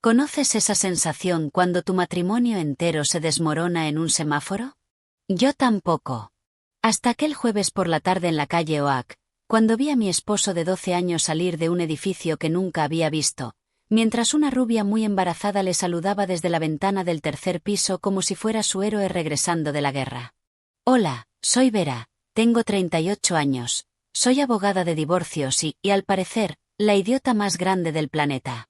¿Conoces esa sensación cuando tu matrimonio entero se desmorona en un semáforo? Yo tampoco. Hasta aquel jueves por la tarde en la calle Oak, cuando vi a mi esposo de 12 años salir de un edificio que nunca había visto, mientras una rubia muy embarazada le saludaba desde la ventana del tercer piso como si fuera su héroe regresando de la guerra. Hola, soy Vera, tengo 38 años, soy abogada de divorcios y, al parecer, la idiota más grande del planeta.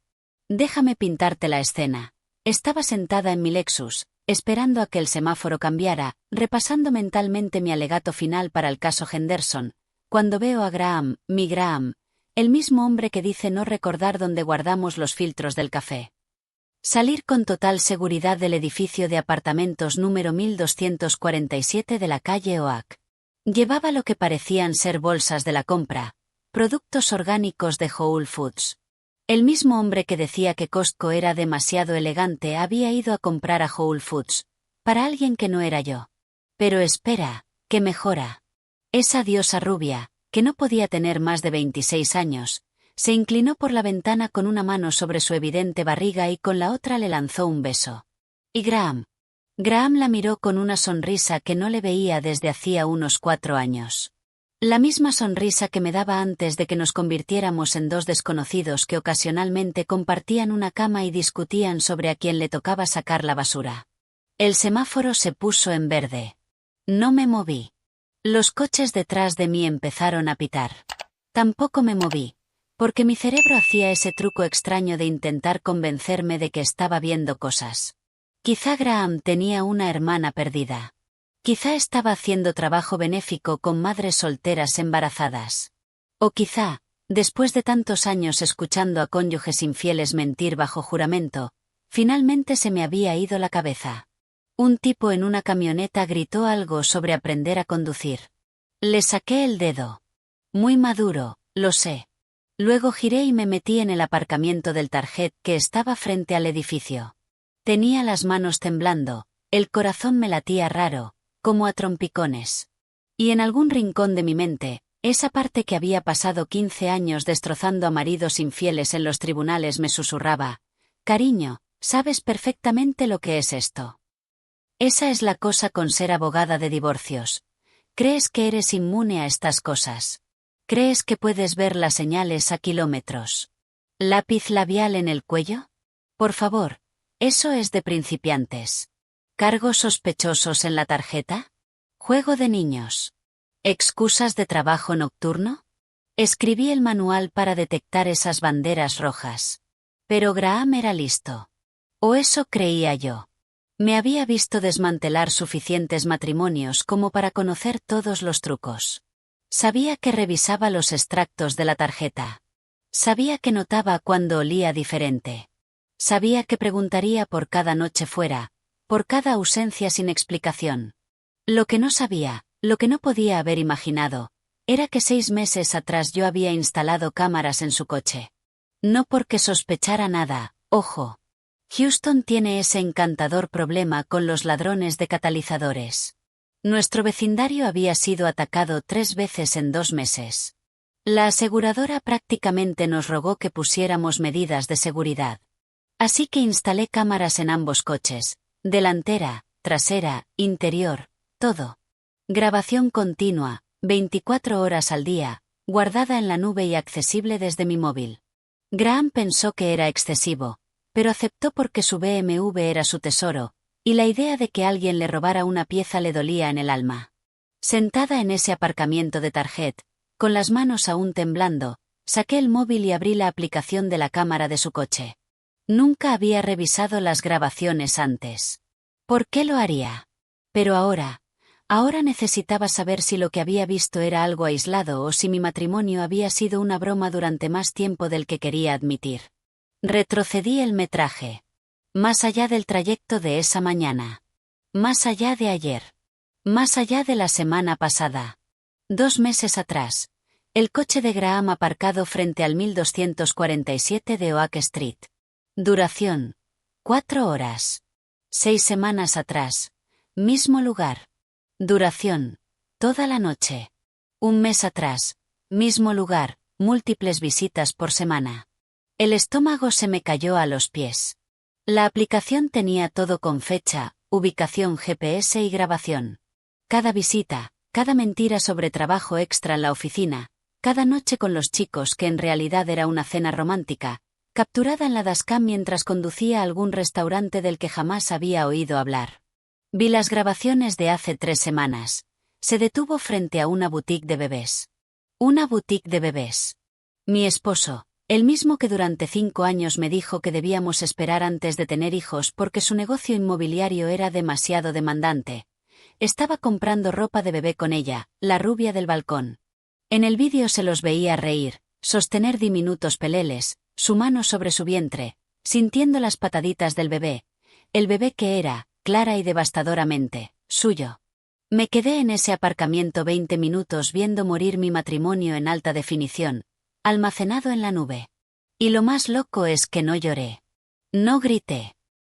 Déjame pintarte la escena. Estaba sentada en mi Lexus, esperando a que el semáforo cambiara, repasando mentalmente mi alegato final para el caso Henderson, cuando veo a Graham, mi Graham, el mismo hombre que dice no recordar dónde guardamos los filtros del café. Salir con total seguridad del edificio de apartamentos número 1247 de la calle Oak. Llevaba lo que parecían ser bolsas de la compra, productos orgánicos de Whole Foods. El mismo hombre que decía que Costco era demasiado elegante había ido a comprar a Whole Foods, para alguien que no era yo. Pero espera, que mejora. Esa diosa rubia, que no podía tener más de 26 años, se inclinó por la ventana con una mano sobre su evidente barriga y con la otra le lanzó un beso. ¿Y Graham? Graham la miró con una sonrisa que no le veía desde hacía unos 4 años. La misma sonrisa que me daba antes de que nos convirtiéramos en dos desconocidos que ocasionalmente compartían una cama y discutían sobre a quién le tocaba sacar la basura. El semáforo se puso en verde. No me moví. Los coches detrás de mí empezaron a pitar. Tampoco me moví, porque mi cerebro hacía ese truco extraño de intentar convencerme de que estaba viendo cosas. Quizá Graham tenía una hermana perdida. Quizá estaba haciendo trabajo benéfico con madres solteras embarazadas. O quizá, después de tantos años escuchando a cónyuges infieles mentir bajo juramento, finalmente se me había ido la cabeza. Un tipo en una camioneta gritó algo sobre aprender a conducir. Le saqué el dedo. Muy maduro, lo sé. Luego giré y me metí en el aparcamiento del Target que estaba frente al edificio. Tenía las manos temblando, el corazón me latía raro, como a trompicones. Y en algún rincón de mi mente, esa parte que había pasado 15 años destrozando a maridos infieles en los tribunales me susurraba: cariño, sabes perfectamente lo que es esto. Esa es la cosa con ser abogada de divorcios. Crees que eres inmune a estas cosas. Crees que puedes ver las señales a kilómetros. ¿Lápiz labial en el cuello? Por favor, eso es de principiantes. ¿Cargos sospechosos en la tarjeta? ¿Juego de niños? ¿Excusas de trabajo nocturno? Escribí el manual para detectar esas banderas rojas. Pero Graham era listo. O eso creía yo. Me había visto desmantelar suficientes matrimonios como para conocer todos los trucos. Sabía que revisaba los extractos de la tarjeta. Sabía que notaba cuando olía diferente. Sabía que preguntaría por cada noche fuera, por cada ausencia sin explicación. Lo que no sabía, lo que no podía haber imaginado, era que 6 meses atrás yo había instalado cámaras en su coche. No porque sospechara nada, ojo. Houston tiene ese encantador problema con los ladrones de catalizadores. Nuestro vecindario había sido atacado 3 veces en 2 meses. La aseguradora prácticamente nos rogó que pusiéramos medidas de seguridad. Así que instalé cámaras en ambos coches, delantera, trasera, interior, todo. Grabación continua, 24 horas al día, guardada en la nube y accesible desde mi móvil. Graham pensó que era excesivo, pero aceptó porque su BMW era su tesoro, y la idea de que alguien le robara una pieza le dolía en el alma. Sentada en ese aparcamiento de Target, con las manos aún temblando, saqué el móvil y abrí la aplicación de la cámara de su coche. Nunca había revisado las grabaciones antes. ¿Por qué lo haría? Pero ahora necesitaba saber si lo que había visto era algo aislado o si mi matrimonio había sido una broma durante más tiempo del que quería admitir. Retrocedí el metraje. Más allá del trayecto de esa mañana. Más allá de ayer. Más allá de la semana pasada. 2 meses atrás. El coche de Graham aparcado frente al 1247 de Oak Street. Duración: 4 horas. 6 semanas atrás. Mismo lugar. Duración: toda la noche. 1 mes atrás. Mismo lugar, múltiples visitas por semana. El estómago se me cayó a los pies. La aplicación tenía todo con fecha, ubicación GPS y grabación. Cada visita, cada mentira sobre trabajo extra en la oficina, cada noche con los chicos que en realidad era una cena romántica, capturada en la dashcam mientras conducía a algún restaurante del que jamás había oído hablar. Vi las grabaciones de hace 3 semanas. Se detuvo frente a una boutique de bebés. Una boutique de bebés. Mi esposo, el mismo que durante 5 años me dijo que debíamos esperar antes de tener hijos porque su negocio inmobiliario era demasiado demandante, estaba comprando ropa de bebé con ella, la rubia del balcón. En el vídeo se los veía reír, sostener diminutos peleles, su mano sobre su vientre, sintiendo las pataditas del bebé, el bebé que era, clara y devastadoramente, suyo. Me quedé en ese aparcamiento 20 minutos viendo morir mi matrimonio en alta definición, almacenado en la nube. Y lo más loco es que no lloré. No grité.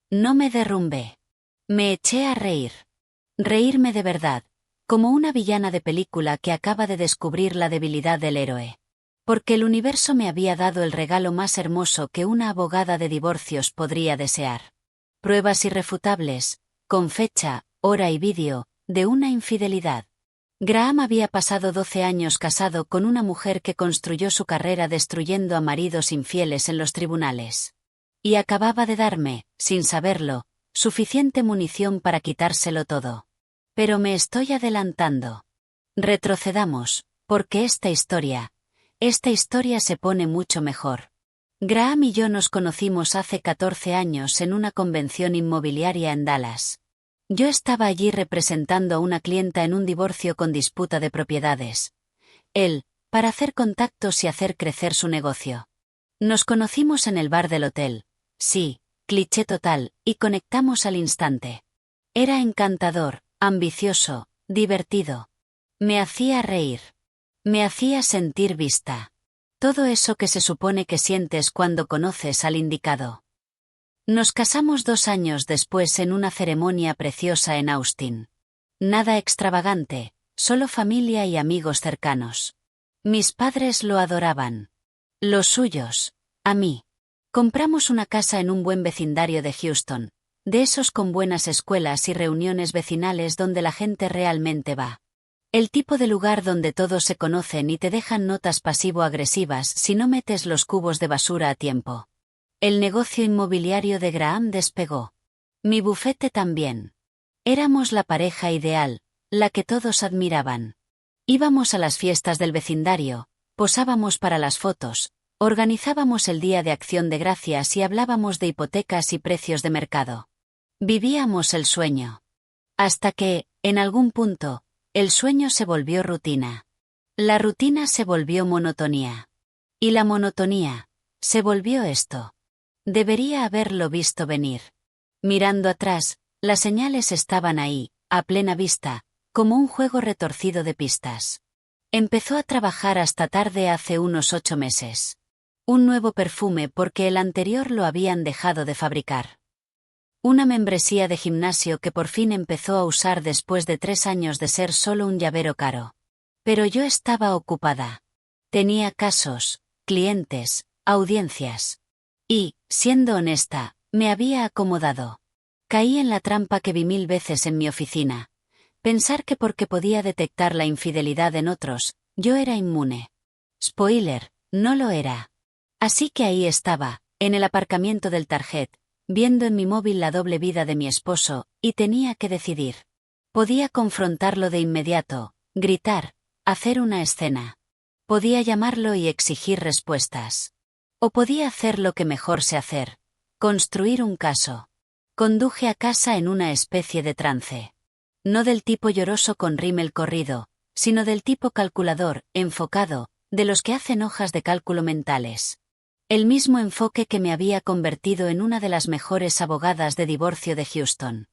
No me derrumbé. Me eché a reír. Reírme de verdad, como una villana de película que acaba de descubrir la debilidad del héroe. Porque el universo me había dado el regalo más hermoso que una abogada de divorcios podría desear. Pruebas irrefutables, con fecha, hora y vídeo, de una infidelidad. Graham había pasado 12 años casado con una mujer que construyó su carrera destruyendo a maridos infieles en los tribunales. Y acababa de darme, sin saberlo, suficiente munición para quitárselo todo. Pero me estoy adelantando. Retrocedamos, porque esta historia se pone mucho mejor. Graham y yo nos conocimos hace 14 años en una convención inmobiliaria en Dallas. Yo estaba allí representando a una clienta en un divorcio con disputa de propiedades. Él, para hacer contactos y hacer crecer su negocio. Nos conocimos en el bar del hotel. Sí, cliché total, y conectamos al instante. Era encantador, ambicioso, divertido. Me hacía reír. Me hacía sentir vista. Todo eso que se supone que sientes cuando conoces al indicado. Nos casamos 2 años después en una ceremonia preciosa en Austin. Nada extravagante, solo familia y amigos cercanos. Mis padres lo adoraban. Los suyos, a mí. Compramos una casa en un buen vecindario de Houston, de esos con buenas escuelas y reuniones vecinales donde la gente realmente va. El tipo de lugar donde todos se conocen y te dejan notas pasivo-agresivas si no metes los cubos de basura a tiempo. El negocio inmobiliario de Graham despegó. Mi bufete también. Éramos la pareja ideal, la que todos admiraban. Íbamos a las fiestas del vecindario, posábamos para las fotos, organizábamos el Día de Acción de Gracias y hablábamos de hipotecas y precios de mercado. Vivíamos el sueño. Hasta que, en algún punto, el sueño se volvió rutina. La rutina se volvió monotonía. Y la monotonía se volvió esto. Debería haberlo visto venir. Mirando atrás, las señales estaban ahí, a plena vista, como un juego retorcido de pistas. Empezó a trabajar hasta tarde hace unos 8 meses. Un nuevo perfume porque el anterior lo habían dejado de fabricar. Una membresía de gimnasio que por fin empezó a usar después de 3 años de ser solo un llavero caro. Pero yo estaba ocupada. Tenía casos, clientes, audiencias. Y, siendo honesta, me había acomodado. Caí en la trampa que vi 1000 veces en mi oficina. Pensar que porque podía detectar la infidelidad en otros, yo era inmune. Spoiler, no lo era. Así que ahí estaba, en el aparcamiento del Target, viendo en mi móvil la doble vida de mi esposo, y tenía que decidir. Podía confrontarlo de inmediato, gritar, hacer una escena. Podía llamarlo y exigir respuestas. O podía hacer lo que mejor sé hacer, construir un caso. Conduje a casa en una especie de trance. No del tipo lloroso con rímel corrido, sino del tipo calculador, enfocado, de los que hacen hojas de cálculo mentales. El mismo enfoque que me había convertido en una de las mejores abogadas de divorcio de Houston.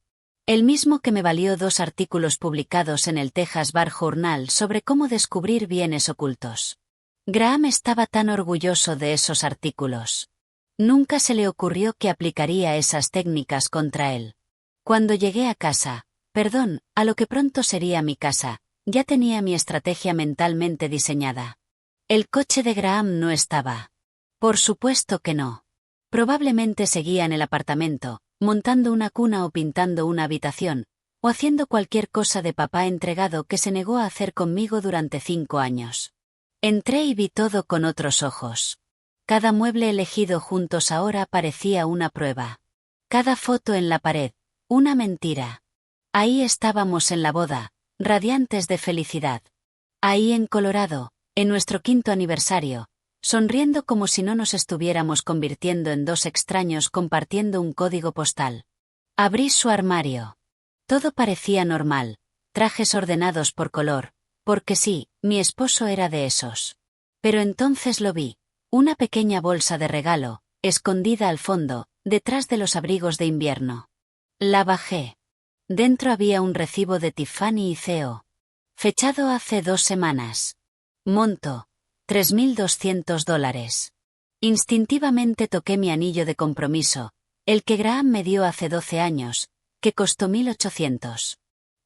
El mismo que me valió 2 artículos publicados en el Texas Bar Journal sobre cómo descubrir bienes ocultos. Graham estaba tan orgulloso de esos artículos. Nunca se le ocurrió que aplicaría esas técnicas contra él. Cuando llegué a casa, a lo que pronto sería mi casa, ya tenía mi estrategia mentalmente diseñada. El coche de Graham no estaba. Por supuesto que no. Probablemente seguía en el apartamento, montando una cuna o pintando una habitación, o haciendo cualquier cosa de papá entregado que se negó a hacer conmigo durante 5 años. Entré y vi todo con otros ojos. Cada mueble elegido juntos ahora parecía una prueba. Cada foto en la pared, una mentira. Ahí estábamos en la boda, radiantes de felicidad. Ahí en Colorado, en nuestro 5º aniversario, sonriendo como si no nos estuviéramos convirtiendo en 2 extraños compartiendo un código postal. Abrí su armario. Todo parecía normal, trajes ordenados por color, porque sí, mi esposo era de esos. Pero entonces lo vi, una pequeña bolsa de regalo, escondida al fondo, detrás de los abrigos de invierno. La bajé. Dentro había un recibo de Tiffany y CO. Fechado hace 2 semanas. Monto: $3.200. Instintivamente toqué mi anillo de compromiso, el que Graham me dio hace 12 años, que costó $1.800.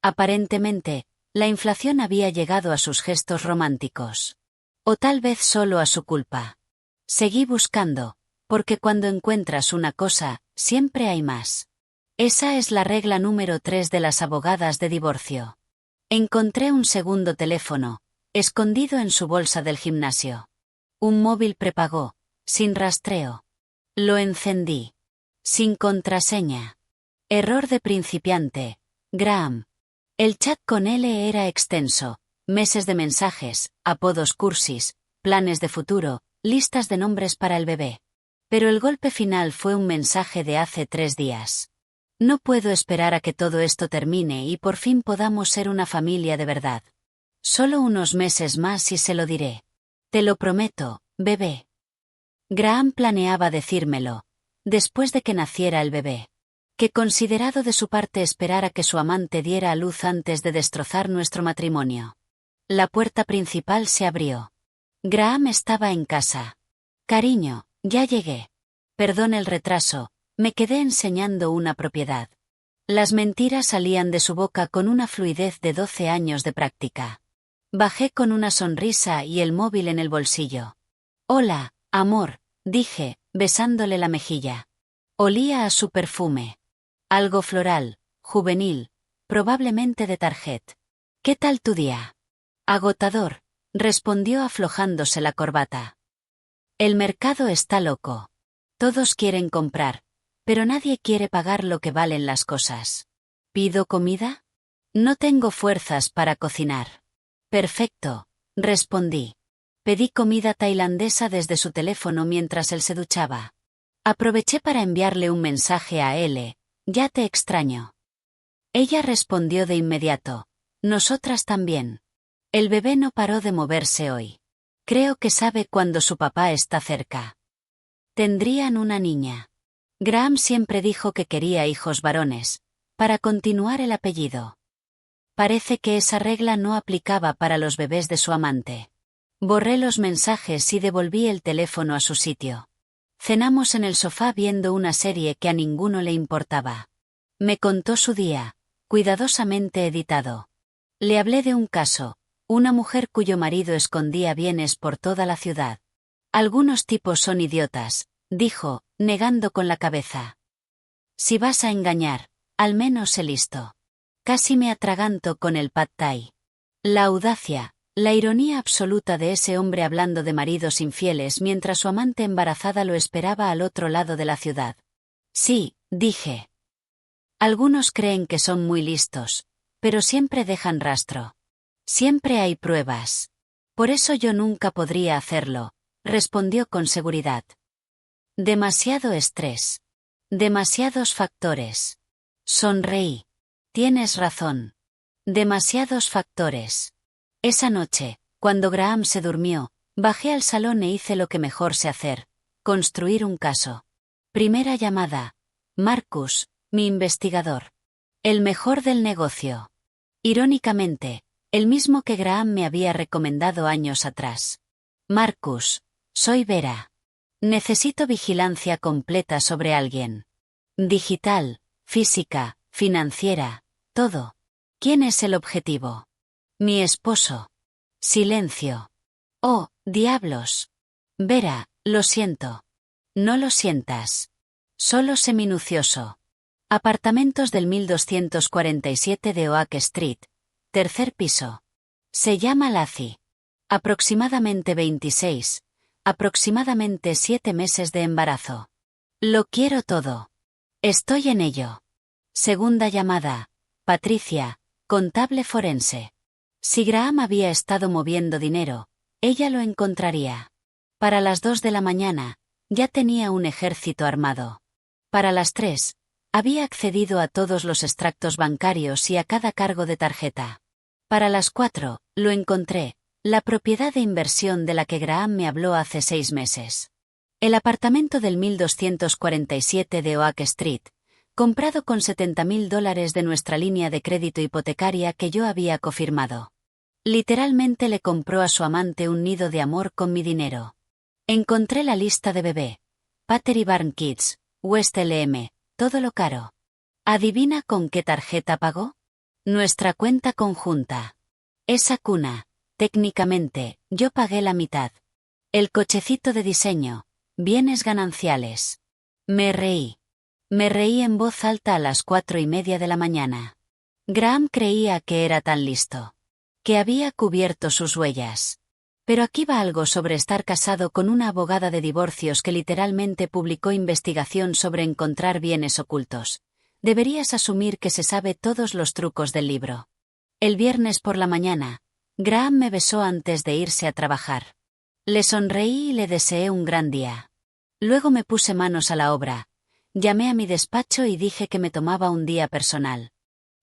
Aparentemente, la inflación había llegado a sus gestos románticos. O tal vez solo a su culpa. Seguí buscando, porque cuando encuentras una cosa, siempre hay más. Esa es la regla número 3 de las abogadas de divorcio. Encontré un segundo teléfono, escondido en su bolsa del gimnasio. Un móvil prepago, sin rastreo. Lo encendí. Sin contraseña. Error de principiante, Graham. El chat con L era extenso, meses de mensajes, apodos cursis, planes de futuro, listas de nombres para el bebé. Pero el golpe final fue un mensaje de hace 3 días. No puedo esperar a que todo esto termine y por fin podamos ser una familia de verdad. Solo unos meses más y se lo diré. Te lo prometo, bebé. Graham planeaba decírmelo, después de que naciera el bebé. Qué considerado de su parte esperar a que su amante diera a luz antes de destrozar nuestro matrimonio. La puerta principal se abrió. Graham estaba en casa. Cariño, ya llegué. Perdón el retraso, me quedé enseñando una propiedad. Las mentiras salían de su boca con una fluidez de 12 años de práctica. Bajé con una sonrisa y el móvil en el bolsillo. Hola, amor, dije, besándole la mejilla. Olía a su perfume. Algo floral, juvenil, probablemente de Target. ¿Qué tal tu día? Agotador, respondió aflojándose la corbata. El mercado está loco. Todos quieren comprar, pero nadie quiere pagar lo que valen las cosas. ¿Pido comida? No tengo fuerzas para cocinar. Perfecto, respondí. Pedí comida tailandesa desde su teléfono mientras él se duchaba. Aproveché para enviarle un mensaje a L. Ya te extraño. Ella respondió de inmediato. Nosotras también. El bebé no paró de moverse hoy. Creo que sabe cuando su papá está cerca. Tendrían una niña. Graham siempre dijo que quería hijos varones, para continuar el apellido. Parece que esa regla no aplicaba para los bebés de su amante. Borré los mensajes y devolví el teléfono a su sitio. Cenamos en el sofá viendo una serie que a ninguno le importaba. Me contó su día, cuidadosamente editado. Le hablé de un caso, una mujer cuyo marido escondía bienes por toda la ciudad. Algunos tipos son idiotas, dijo, negando con la cabeza. Si vas a engañar, al menos sé listo. Casi me atraganto con el pad thai. La audacia, la ironía absoluta de ese hombre hablando de maridos infieles mientras su amante embarazada lo esperaba al otro lado de la ciudad. Sí, dije. Algunos creen que son muy listos, pero siempre dejan rastro. Siempre hay pruebas. Por eso yo nunca podría hacerlo, respondió con seguridad. Demasiado estrés. Demasiados factores. Sonreí. Tienes razón. Demasiados factores. Esa noche, cuando Graham se durmió, bajé al salón e hice lo que mejor sé hacer: construir un caso. Primera llamada. Marcus, mi investigador. El mejor del negocio. Irónicamente, el mismo que Graham me había recomendado años atrás. Marcus, soy Vera. Necesito vigilancia completa sobre alguien. Digital, física, financiera, todo. ¿Quién es el objetivo? Mi esposo. Silencio. Oh, diablos. Vera, lo siento. No lo sientas. Solo sé minucioso. Apartamentos del 1247 de Oak Street, tercer piso. Se llama Lacey. Aproximadamente 26. Aproximadamente 7 meses de embarazo. Lo quiero todo. Estoy en ello. Segunda llamada. Patricia, contable forense. Si Graham había estado moviendo dinero, ella lo encontraría. Para las 2 de la mañana, ya tenía un ejército armado. Para las 3, había accedido a todos los extractos bancarios y a cada cargo de tarjeta. Para las 4, lo encontré, la propiedad de inversión de la que Graham me habló hace 6 meses. El apartamento del 1247 de Oak Street, comprado con $70,000 de nuestra línea de crédito hipotecaria que yo había cofirmado. Literalmente le compró a su amante un nido de amor con mi dinero. Encontré la lista de bebé. Pater Barn Kids, West LM, todo lo caro. ¿Adivina con qué tarjeta pagó? Nuestra cuenta conjunta. Esa cuna, técnicamente, yo pagué la mitad. El cochecito de diseño, bienes gananciales. Me reí. Me reí en voz alta a las 4:30 de la mañana. Graham creía que era tan listo. Que había cubierto sus huellas. Pero aquí va algo sobre estar casado con una abogada de divorcios que literalmente publicó investigación sobre encontrar bienes ocultos. Deberías asumir que se sabe todos los trucos del libro. El viernes por la mañana, Graham me besó antes de irse a trabajar. Le sonreí y le deseé un gran día. Luego me puse manos a la obra. Llamé a mi despacho y dije que me tomaba un día personal.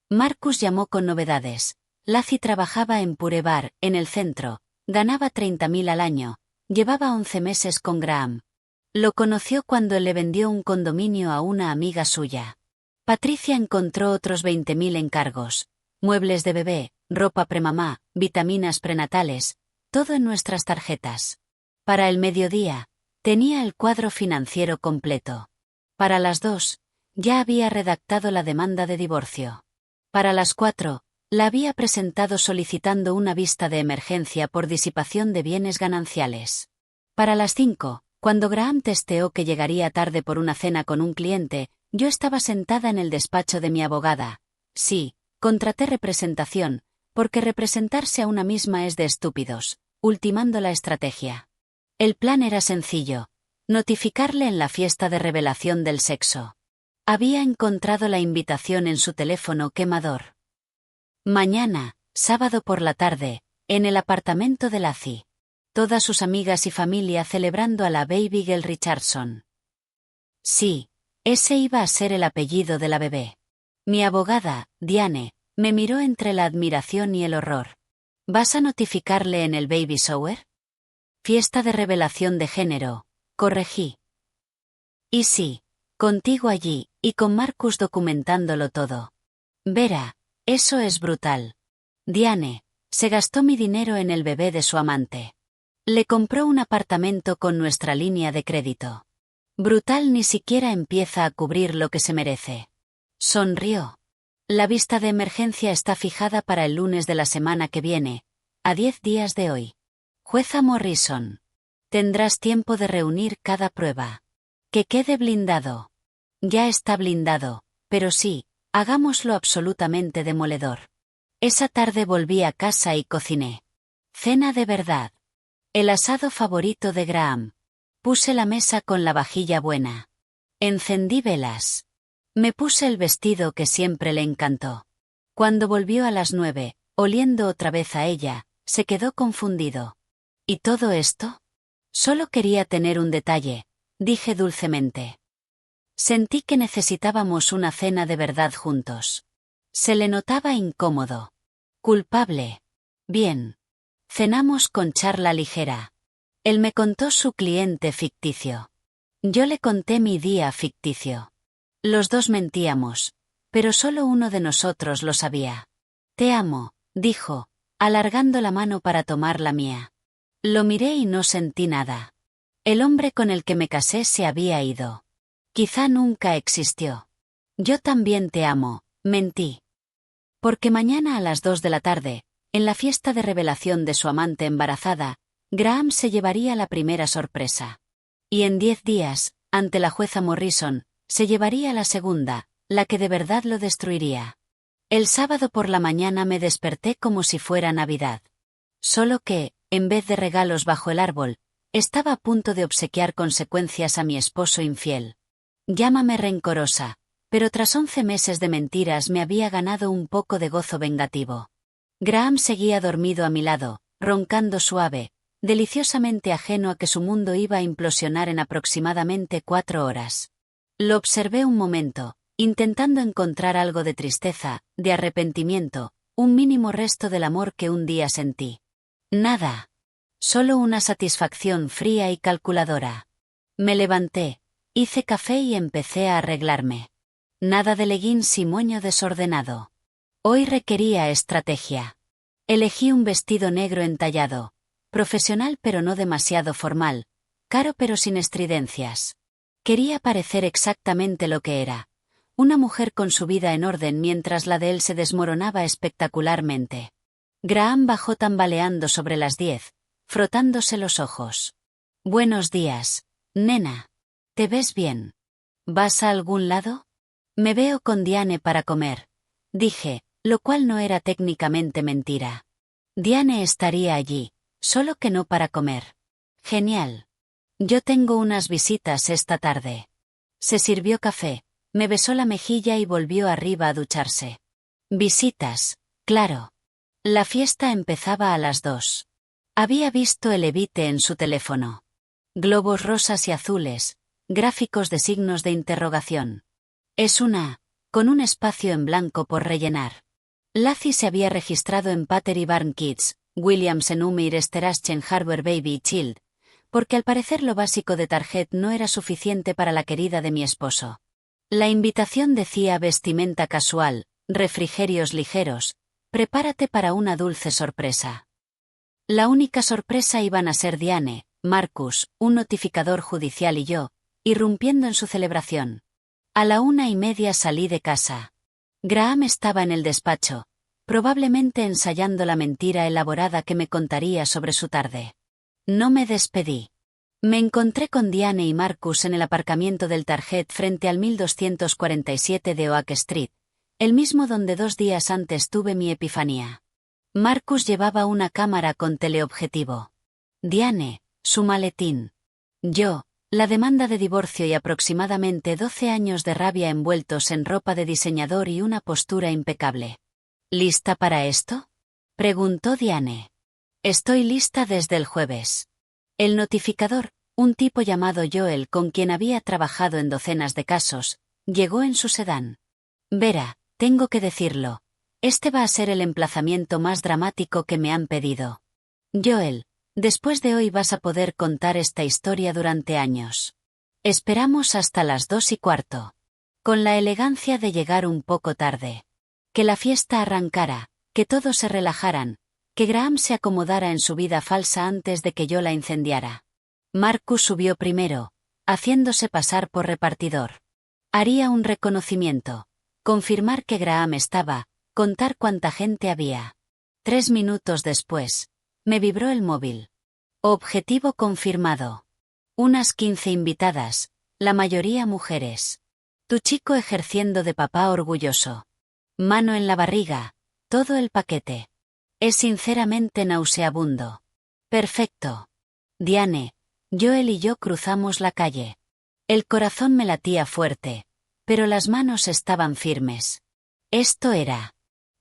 Marcus llamó con novedades. Lacey trabajaba en Pure Bar, en el centro. Ganaba $30,000 al año, llevaba 11 meses con Graham. Lo conoció cuando le vendió un condominio a una amiga suya. Patricia encontró otros 20,000 encargos, muebles de bebé, ropa premamá, vitaminas prenatales, todo en nuestras tarjetas. Para el mediodía, tenía el cuadro financiero completo. Para las 2, ya había redactado la demanda de divorcio. Para las 4, la había presentado solicitando una vista de emergencia por disipación de bienes gananciales. Para las 5, cuando Graham testeó que llegaría tarde por una cena con un cliente, yo estaba sentada en el despacho de mi abogada. Sí, contraté representación, porque representarse a una misma es de estúpidos, ultimando la estrategia. El plan era sencillo: notificarle en la fiesta de revelación del sexo. Había encontrado la invitación en su teléfono quemador. Mañana, sábado por la tarde, en el apartamento de Lacey. Todas sus amigas y familia celebrando a la baby girl Richardson. Sí, ese iba a ser el apellido de la bebé. Mi abogada, Diane, me miró entre la admiración y el horror. ¿Vas a notificarle en el baby shower? Fiesta de revelación de género, corregí. Y sí, contigo allí, y con Marcus documentándolo todo. Vera, eso es brutal. Diane, se gastó mi dinero en el bebé de su amante. Le compró un apartamento con nuestra línea de crédito. Brutal ni siquiera empieza a cubrir lo que se merece. Sonrió. La vista de emergencia está fijada para el lunes de la semana que viene, a 10 días de hoy. Jueza Morrison. Tendrás tiempo de reunir cada prueba. Que quede blindado. Ya está blindado, pero sí, hagámoslo absolutamente demoledor. Esa tarde volví a casa y cociné. Cena de verdad. El asado favorito de Graham. Puse la mesa con la vajilla buena. Encendí velas. Me puse el vestido que siempre le encantó. Cuando volvió a las 9, oliendo otra vez a ella, se quedó confundido. ¿Y todo esto? Solo quería tener un detalle, dije dulcemente. Sentí que necesitábamos una cena de verdad juntos. Se le notaba incómodo. Culpable. Bien. Cenamos con charla ligera. Él me contó su cliente ficticio. Yo le conté mi día ficticio. Los dos mentíamos, pero solo uno de nosotros lo sabía. Te amo, dijo, alargando la mano para tomar la mía. Lo miré y no sentí nada. El hombre con el que me casé se había ido. Quizá nunca existió. Yo también te amo, mentí. Porque mañana a las 2 de la tarde, en la fiesta de revelación de su amante embarazada, Graham se llevaría la primera sorpresa. Y en 10 días, ante la jueza Morrison, se llevaría la segunda, la que de verdad lo destruiría. El sábado por la mañana me desperté como si fuera Navidad. Solo que, en vez de regalos bajo el árbol, estaba a punto de obsequiar consecuencias a mi esposo infiel. Llámame rencorosa, pero tras 11 meses de mentiras me había ganado un poco de gozo vengativo. Graham seguía dormido a mi lado, roncando suave, deliciosamente ajeno a que su mundo iba a implosionar en aproximadamente 4 horas. Lo observé un momento, intentando encontrar algo de tristeza, de arrepentimiento, un mínimo resto del amor que un día sentí. Nada. Solo una satisfacción fría y calculadora. Me levanté, hice café y empecé a arreglarme. Nada de leggings y moño desordenado. Hoy requería estrategia. Elegí un vestido negro entallado, profesional pero no demasiado formal, caro pero sin estridencias. Quería parecer exactamente lo que era. Una mujer con su vida en orden mientras la de él se desmoronaba espectacularmente. Graham bajó tambaleando sobre las 10, frotándose los ojos. Buenos días, nena. ¿Te ves bien? ¿Vas a algún lado? Me veo con Diane para comer, dije, lo cual no era técnicamente mentira. Diane estaría allí, solo que no para comer. Genial. Yo tengo unas visitas esta tarde. Se sirvió café, me besó la mejilla y volvió arriba a ducharse. Visitas, claro. La fiesta empezaba a las 2. Había visto el evite en su teléfono. Globos rosas y azules, gráficos de signos de interrogación. Es una, con un espacio en blanco por rellenar. Lacey se había registrado en Pater Barn Kids, Williams en Umir Steraschen Harbor Baby Child, porque al parecer lo básico de Target no era suficiente para la querida de mi esposo. La invitación decía vestimenta casual, refrigerios ligeros, prepárate para una dulce sorpresa. La única sorpresa iban a ser Diane, Marcus, un notificador judicial y yo, irrumpiendo en su celebración. A la 1:30 salí de casa. Graham estaba en el despacho, probablemente ensayando la mentira elaborada que me contaría sobre su tarde. No me despedí. Me encontré con Diane y Marcus en el aparcamiento del Target frente al 1247 de Oak Street, el mismo donde 2 días antes tuve mi epifanía. Marcus llevaba una cámara con teleobjetivo. Diane, su maletín. Yo, la demanda de divorcio y aproximadamente 12 años de rabia envueltos en ropa de diseñador y una postura impecable. ¿Lista para esto?, preguntó Diane. Estoy lista desde el jueves. El notificador, un tipo llamado Joel con quien había trabajado en docenas de casos, llegó en su sedán. Vera, tengo que decirlo. Este va a ser el emplazamiento más dramático que me han pedido. Joel, después de hoy vas a poder contar esta historia durante años. Esperamos hasta las 2:15. Con la elegancia de llegar un poco tarde. Que la fiesta arrancara, que todos se relajaran, que Graham se acomodara en su vida falsa antes de que yo la incendiara. Marcus subió primero, haciéndose pasar por repartidor. Haría un reconocimiento, confirmar que Graham estaba, contar cuánta gente había. 3 minutos después, me vibró el móvil. Objetivo confirmado. Unas 15 invitadas, la mayoría mujeres. Tu chico ejerciendo de papá orgulloso. Mano en la barriga, todo el paquete. Es sinceramente nauseabundo. Perfecto. Diane, Joel y yo cruzamos la calle. El corazón me latía fuerte, pero las manos estaban firmes. Esto era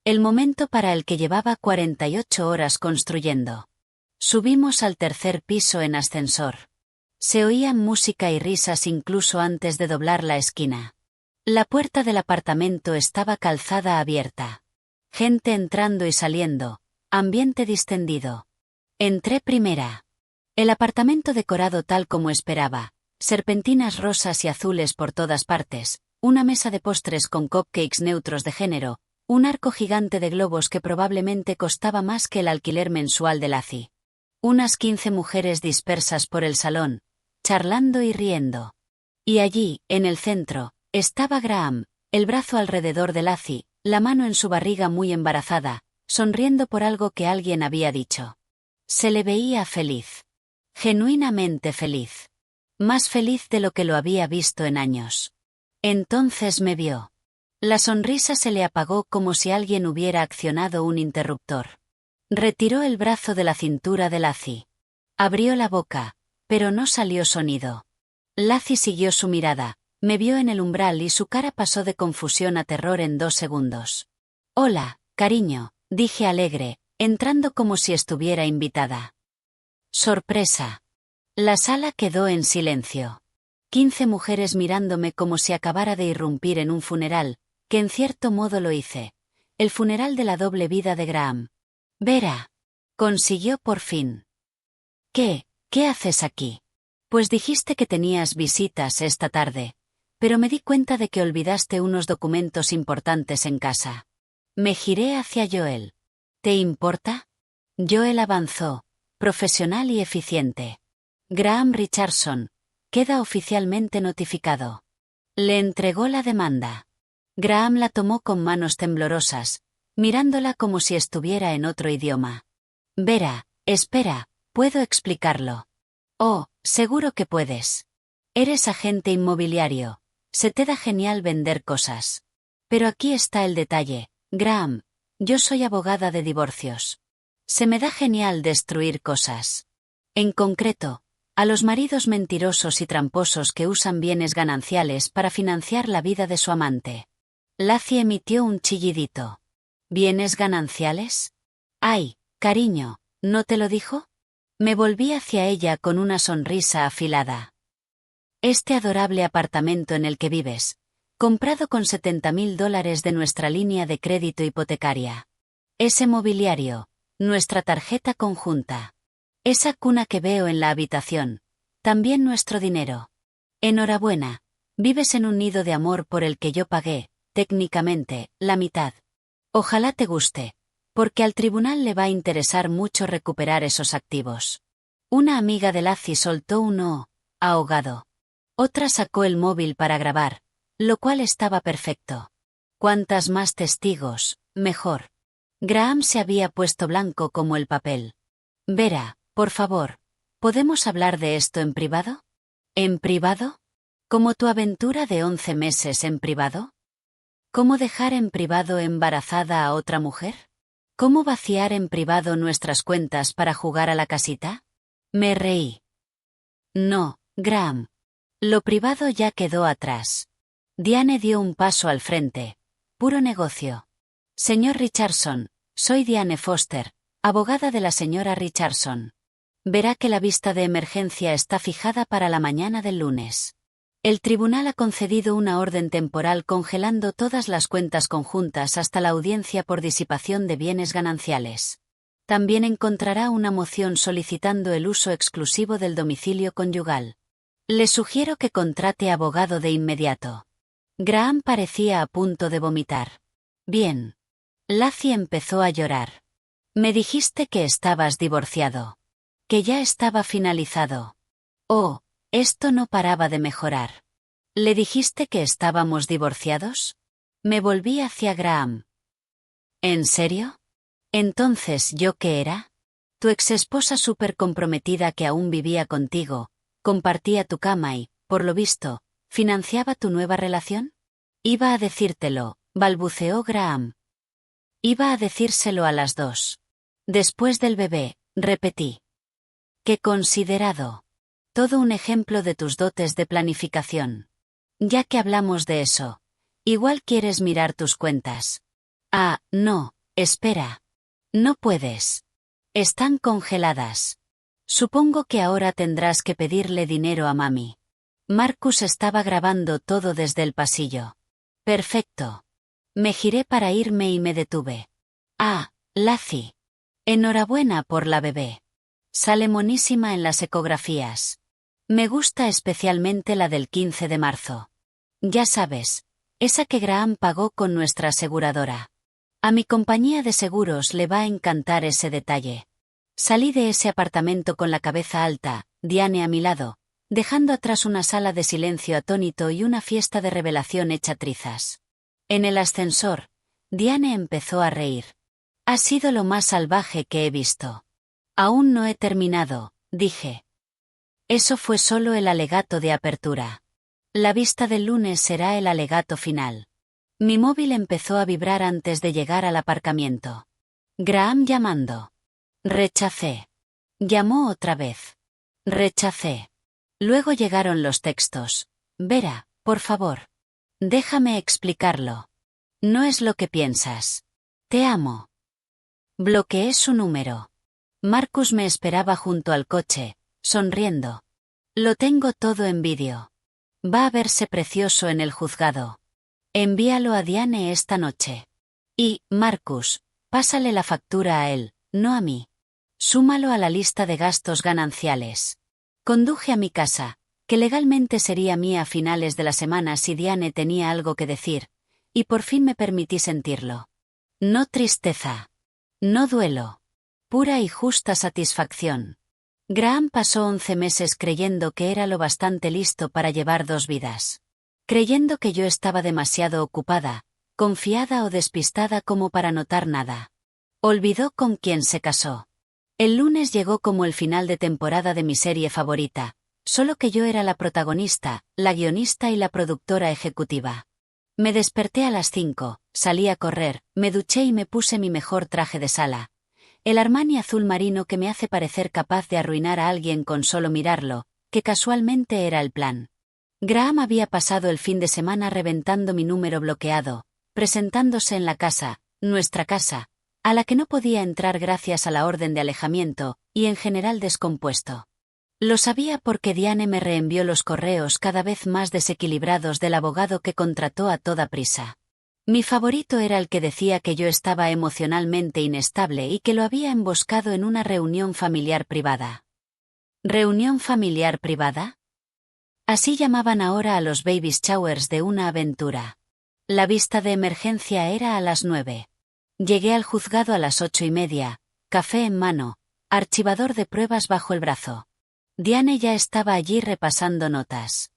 el momento para el que llevaba 48 horas construyendo. Subimos al 3er piso en ascensor. Se oían música y risas incluso antes de doblar la esquina. La puerta del apartamento estaba calzada abierta. Gente entrando y saliendo, ambiente distendido. Entré primera. El apartamento decorado tal como esperaba, serpentinas rosas y azules por todas partes, una mesa de postres con cupcakes neutros de género, un arco gigante de globos que probablemente costaba más que el alquiler mensual de Lacey. Unas 15 mujeres dispersas por el salón, charlando y riendo. Y allí, en el centro, estaba Graham, el brazo alrededor de Lacey, la mano en su barriga muy embarazada, sonriendo por algo que alguien había dicho. Se le veía feliz. Genuinamente feliz. más feliz de lo que lo había visto en años. Entonces me vio. La sonrisa se le apagó como si alguien hubiera accionado un interruptor. Retiró el brazo de la cintura de Lacey. Abrió la boca, pero no salió sonido. Lacey siguió su mirada, me vio en el umbral y su cara pasó de confusión a terror en 2 segundos. «Hola, cariño», dije alegre, entrando como si estuviera invitada. Sorpresa. La sala quedó en silencio. 15 mujeres mirándome como si acabara de irrumpir en un funeral, que en cierto modo lo hice. El funeral de la doble vida de Graham. Vera. Consiguió por fin. ¿Qué haces aquí? Pues dijiste que tenías visitas esta tarde, pero me di cuenta de que olvidaste unos documentos importantes en casa. Me giré hacia Joel. ¿Te importa? Joel avanzó, profesional y eficiente. Graham Richardson, queda oficialmente notificado. Le entregó la demanda. Graham la tomó con manos temblorosas, mirándola como si estuviera en otro idioma. Vera, espera, puedo explicarlo. Oh, seguro que puedes. Eres agente inmobiliario, se te da genial vender cosas. Pero aquí está el detalle, Graham, yo soy abogada de divorcios. Se me da genial destruir cosas. En concreto, a los maridos mentirosos y tramposos que usan bienes gananciales para financiar la vida de su amante. Lacey emitió un chillidito. ¿Bienes gananciales? Ay, cariño, ¿no te lo dijo? Me volví hacia ella con una sonrisa afilada. Este adorable apartamento en el que vives, comprado con $70.000 de nuestra línea de crédito hipotecaria. Ese mobiliario, nuestra tarjeta conjunta. Esa cuna que veo en la habitación, también nuestro dinero. Enhorabuena, vives en un nido de amor por el que yo pagué, técnicamente, la mitad. Ojalá te guste, porque al tribunal le va a interesar mucho recuperar esos activos. Una amiga de Lacey soltó un oh, ahogado. Otra sacó el móvil para grabar, lo cual estaba perfecto. Cuantas más testigos, mejor. Graham se había puesto blanco como el papel. Vera, por favor, ¿podemos hablar de esto en privado? ¿En privado? ¿Como tu aventura de 11 meses en privado? ¿Cómo dejar en privado embarazada a otra mujer? ¿Cómo vaciar en privado nuestras cuentas para jugar a la casita? Me reí. No, Graham. Lo privado ya quedó atrás. Diane dio un paso al frente. Puro negocio. Señor Richardson, soy Diane Foster, abogada de la señora Richardson. Verá que la vista de emergencia está fijada para la mañana del lunes. El tribunal ha concedido una orden temporal congelando todas las cuentas conjuntas hasta la audiencia por disipación de bienes gananciales. También encontrará una moción solicitando el uso exclusivo del domicilio conyugal. Le sugiero que contrate abogado de inmediato. Graham parecía a punto de vomitar. Bien. Lacey empezó a llorar. Me dijiste que estabas divorciado. Que ya estaba finalizado. Oh, esto no paraba de mejorar. ¿Le dijiste que estábamos divorciados? Me volví hacia Graham. ¿En serio? Entonces, ¿yo qué era? Tu exesposa súper comprometida que aún vivía contigo, compartía tu cama y, por lo visto, financiaba tu nueva relación. Iba a decírtelo, balbuceó Graham. Iba a decírselo a las dos. Después del bebé, repetí. Qué considerado. Todo un ejemplo de tus dotes de planificación. Ya que hablamos de eso, igual quieres mirar tus cuentas. Ah, no, espera. No puedes. Están congeladas. Supongo que ahora tendrás que pedirle dinero a mami. Marcus estaba grabando todo desde el pasillo. Perfecto. Me giré para irme y me detuve. Ah, Lacey. Enhorabuena por la bebé. Sale monísima en las ecografías. Me gusta especialmente la del 15 de marzo. Ya sabes, esa que Graham pagó con nuestra aseguradora. A mi compañía de seguros le va a encantar ese detalle. Salí de ese apartamento con la cabeza alta, Diane a mi lado, dejando atrás una sala de silencio atónito y una fiesta de revelación hecha trizas. En el ascensor, Diane empezó a reír. Ha sido lo más salvaje que he visto. Aún no he terminado, dije. Eso fue solo el alegato de apertura. La vista del lunes será el alegato final. Mi móvil empezó a vibrar antes de llegar al aparcamiento. Graham llamando. Rechacé. Llamó otra vez. Rechacé. Luego llegaron los textos. Vera, por favor. Déjame explicarlo. No es lo que piensas. Te amo. Bloqueé su número. Marcus me esperaba junto al coche, sonriendo. Lo tengo todo en vídeo. Va a verse precioso en el juzgado. Envíalo a Diane esta noche. Y, Marcus, pásale la factura a él, no a mí. Súmalo a la lista de gastos gananciales. Conduje a mi casa, que legalmente sería mía a finales de la semana si Diane tenía algo que decir, y por fin me permití sentirlo. No tristeza. No duelo. Pura y justa satisfacción. Graham pasó 11 meses creyendo que era lo bastante listo para llevar 2 vidas. Creyendo que yo estaba demasiado ocupada, confiada o despistada como para notar nada. Olvidó con quién se casó. El lunes llegó como el final de temporada de mi serie favorita, solo que yo era la protagonista, la guionista y la productora ejecutiva. Me desperté a las 5, salí a correr, me duché y me puse mi mejor traje de sala. El Armani azul marino que me hace parecer capaz de arruinar a alguien con solo mirarlo, que casualmente era el plan. Graham había pasado el fin de semana reventando mi número bloqueado, presentándose en la casa, nuestra casa, a la que no podía entrar gracias a la orden de alejamiento, y en general descompuesto. Lo sabía porque Diane me reenvió los correos cada vez más desequilibrados del abogado que contrató a toda prisa. Mi favorito era el que decía que yo estaba emocionalmente inestable y que lo había emboscado en una reunión familiar privada. ¿Reunión familiar privada? Así llamaban ahora a los baby showers de una aventura. La vista de emergencia era a las 9. Llegué al juzgado a las 8:30, café en mano, archivador de pruebas bajo el brazo. Diane ya estaba allí repasando notas.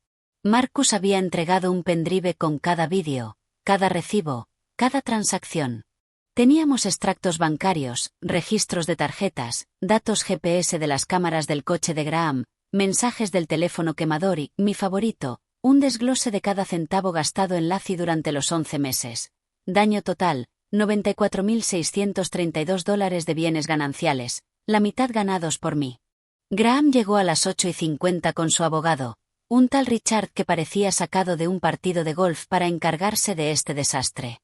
Marcus había entregado un pendrive con cada vídeo, cada recibo, cada transacción. Teníamos extractos bancarios, registros de tarjetas, datos GPS de las cámaras del coche de Graham, mensajes del teléfono quemador y, mi favorito, un desglose de cada centavo gastado en Laci durante los 11 meses. Daño total, $94.632 de bienes gananciales, la mitad ganados por mí. Graham llegó a las 8:50 con su abogado, un tal Richard que parecía sacado de un partido de golf para encargarse de este desastre.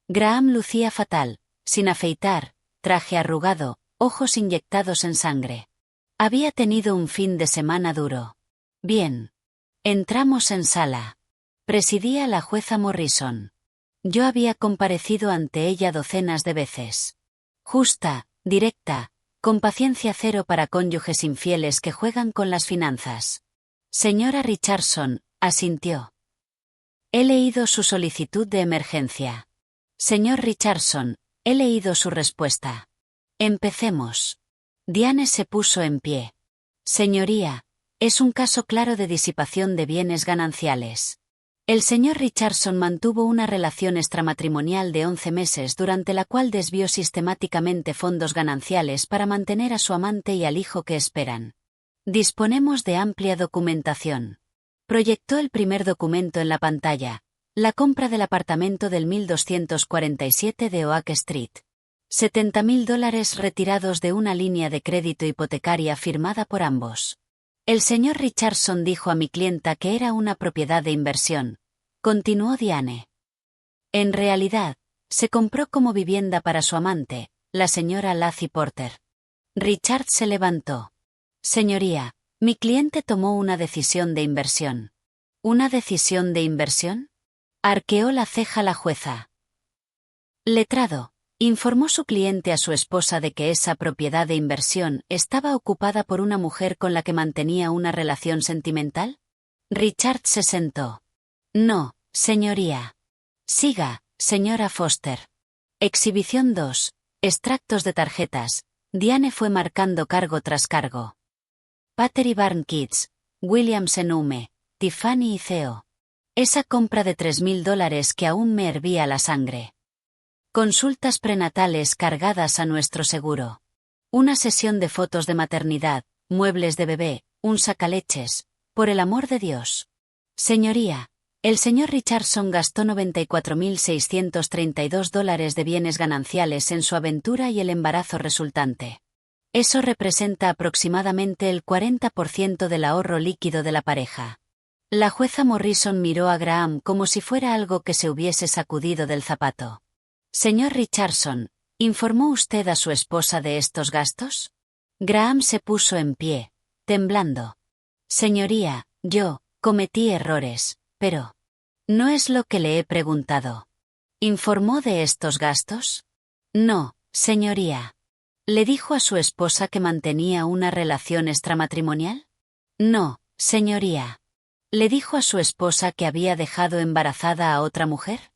Graham lucía fatal, sin afeitar, traje arrugado, ojos inyectados en sangre. Había tenido un fin de semana duro. Bien. Entramos en sala. Presidía la jueza Morrison. Yo había comparecido ante ella docenas de veces. Justa, directa, con paciencia cero para cónyuges infieles que juegan con las finanzas. Señora Richardson, asintió. He leído su solicitud de emergencia. Señor Richardson, he leído su respuesta. Empecemos. Diane se puso en pie. Señoría, es un caso claro de disipación de bienes gananciales. El señor Richardson mantuvo una relación extramatrimonial de 11 meses durante la cual desvió sistemáticamente fondos gananciales para mantener a su amante y al hijo que esperan. Disponemos de amplia documentación. Proyectó el primer documento en la pantalla, la compra del apartamento del 1247 de Oak Street. $70.000 retirados de una línea de crédito hipotecaria firmada por ambos. El señor Richardson dijo a mi clienta que era una propiedad de inversión. Continuó Diane. En realidad, se compró como vivienda para su amante, la señora Laci Porter. Richard se levantó. Señoría, mi cliente tomó una decisión de inversión. ¿Una decisión de inversión? Arqueó la ceja la jueza. Letrado. Informó su cliente a su esposa de que esa propiedad de inversión estaba ocupada por una mujer con la que mantenía una relación sentimental. Richard se sentó. No, señoría. Siga, señora Foster. Exhibición 2. Extractos de tarjetas. Diane fue marcando cargo tras cargo. Battery Barn Kids, Williams Enume, Tiffany y Theo. Esa compra de $3.000 que aún me hervía la sangre. Consultas prenatales cargadas a nuestro seguro. Una sesión de fotos de maternidad, muebles de bebé, un sacaleches, por el amor de Dios. Señoría, el señor Richardson gastó $94.632 de bienes gananciales en su aventura y el embarazo resultante. Eso representa aproximadamente el 40% del ahorro líquido de la pareja. La jueza Morrison miró a Graham como si fuera algo que se hubiese sacudido del zapato. Señor Richardson, ¿informó usted a su esposa de estos gastos? Graham se puso en pie, temblando. Señoría, yo cometí errores, pero no es lo que le he preguntado. ¿Informó de estos gastos? No, señoría. ¿Le dijo a su esposa que mantenía una relación extramatrimonial? No, señoría. ¿Le dijo a su esposa que había dejado embarazada a otra mujer?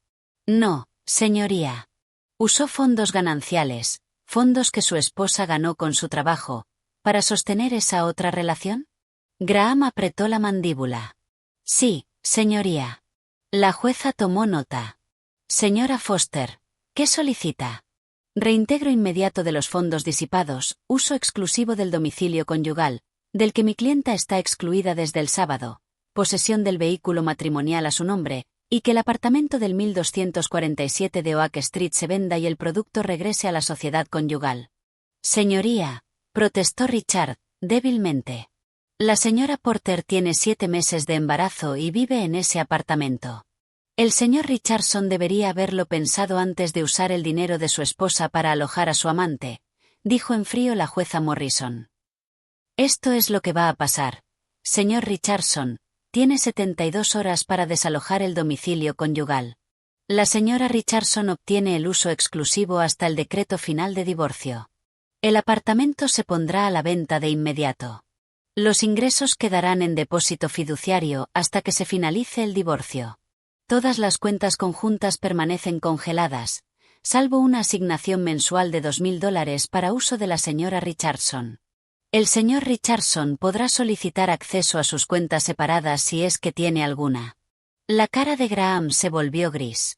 No, señoría. ¿Usó fondos gananciales, fondos que su esposa ganó con su trabajo, para sostener esa otra relación? Graham apretó la mandíbula. Sí, señoría. La jueza tomó nota. Señora Foster, ¿qué solicita? Reintegro inmediato de los fondos disipados, uso exclusivo del domicilio conyugal, del que mi clienta está excluida desde el sábado, posesión del vehículo matrimonial a su nombre, y que el apartamento del 1247 de Oak Street se venda y el producto regrese a la sociedad conyugal. Señoría, protestó Richard, débilmente. La señora Porter tiene 7 meses de embarazo y vive en ese apartamento. El señor Richardson debería haberlo pensado antes de usar el dinero de su esposa para alojar a su amante, dijo en frío la jueza Morrison. Esto es lo que va a pasar. Señor Richardson, tiene 72 horas para desalojar el domicilio conyugal. La señora Richardson obtiene el uso exclusivo hasta el decreto final de divorcio. El apartamento se pondrá a la venta de inmediato. Los ingresos quedarán en depósito fiduciario hasta que se finalice el divorcio. Todas las cuentas conjuntas permanecen congeladas, salvo una asignación mensual de $2.000 para uso de la señora Richardson. El señor Richardson podrá solicitar acceso a sus cuentas separadas si es que tiene alguna. La cara de Graham se volvió gris.